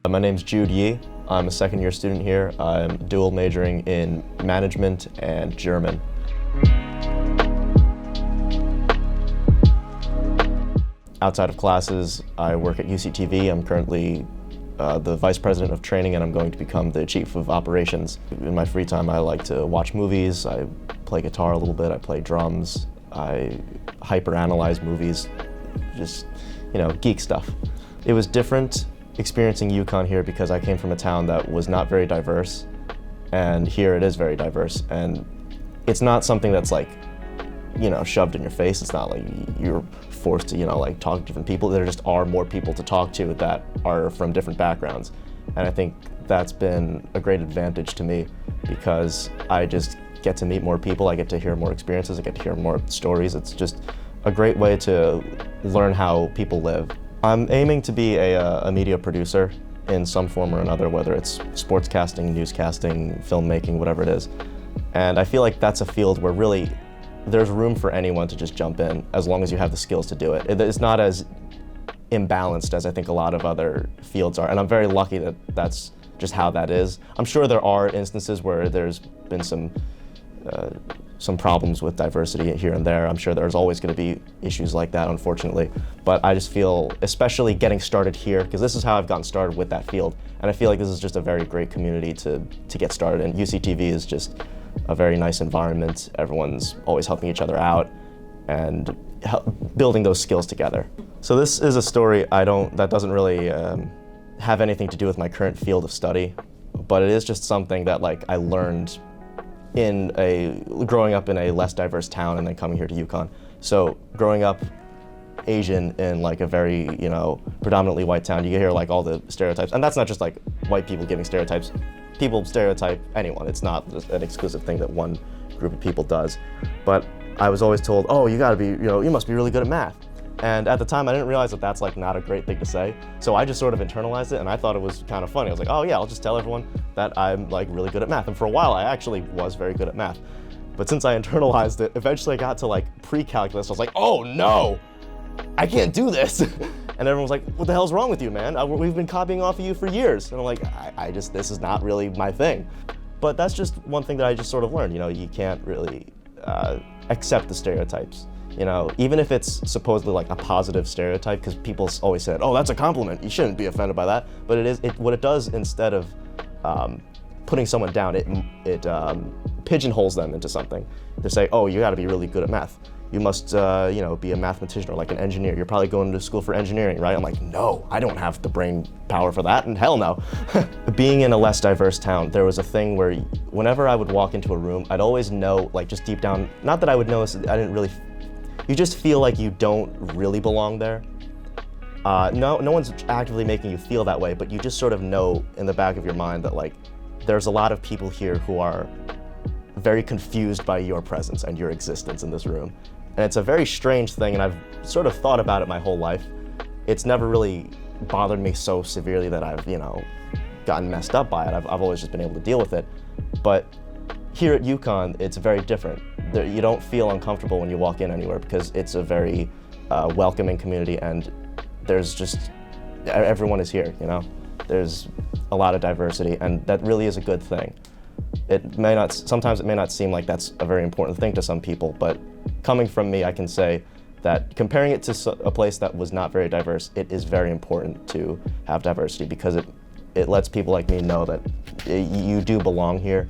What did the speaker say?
My name's Jude Yee. I'm a second-year student here. I'm dual majoring in management and German. Outside of classes, I work at UCTV. I'm currently the vice president of training, and I'm going to become the chief of operations. In my free time, I like to watch movies. I play guitar a little bit. I play drums. I hyper-analyze movies, just, geek stuff. It was different experiencing UConn here because I came from a town that was not very diverse, and here it is very diverse. And it's not something that's like, shoved in your face. It's not like you're forced to, talk to different people. There just are more people to talk to that are from different backgrounds. And I think that's been a great advantage to me because I just get to meet more people. I get to hear more experiences. I get to hear more stories. It's just a great way to learn how people live. I'm aiming to be a media producer in some form or another, whether it's sportscasting, newscasting, filmmaking, whatever it is. And I feel like that's a field where really there's room for anyone to just jump in as long as you have the skills to do it. It's not as imbalanced as I think a lot of other fields are, and I'm very lucky that that's just how that is. I'm sure there are instances where there's been some problems with diversity here and there. I'm sure there's always going to be issues like that, unfortunately. But I just feel, especially getting started here, because this is how I've gotten started with that field, and I feel like this is just a very great community to get started in. UCTV is just a very nice environment. Everyone's always helping each other out and building those skills together. So this is a story that doesn't really have anything to do with my current field of study, but it is just something that I learned growing up in a less diverse town and then coming here to UConn. So growing up Asian in a very, predominantly white town, you hear all the stereotypes, and that's not just white people giving stereotypes. People stereotype anyone. It's not an exclusive thing that one group of people does. But I was always told, oh, you gotta be, you must be really good at math. And at the time, I didn't realize that that's not a great thing to say. So I just sort of internalized it, and I thought it was kind of funny. I was like, oh yeah, I'll just tell everyone that I'm really good at math. And for a while, I actually was very good at math. But since I internalized it, eventually I got to pre-calculus. I was like, oh no, I can't do this. And everyone was like, what the hell's wrong with you, man? We've been copying off of you for years. And I'm like, this is not really my thing. But that's just one thing that I just sort of learned. You can't really accept the stereotypes. Even if it's supposedly a positive stereotype, because people always said, oh, that's a compliment. You shouldn't be offended by that. But what it does, instead of putting someone down, it pigeonholes them into something. They say, oh, you gotta be really good at math. You must, be a mathematician or an engineer. You're probably going to school for engineering, right? I'm like, no, I don't have the brain power for that, and hell no. Being in a less diverse town, there was a thing where whenever I would walk into a room, I'd always know, just deep down, not that I would notice, you just feel like you don't really belong there. No one's actively making you feel that way, but you just sort of know in the back of your mind that there's a lot of people here who are very confused by your presence and your existence in this room. And it's a very strange thing, and I've sort of thought about it my whole life. It's never really bothered me so severely that I've, gotten messed up by it. I've always just been able to deal with it. But here at UConn, it's very different. You don't feel uncomfortable when you walk in anywhere because it's a very welcoming community, and everyone is here, There's a lot of diversity, and that really is a good thing. Sometimes it may not seem like that's a very important thing to some people, but coming from me, I can say that comparing it to a place that was not very diverse, it is very important to have diversity because it lets people like me know that you do belong here,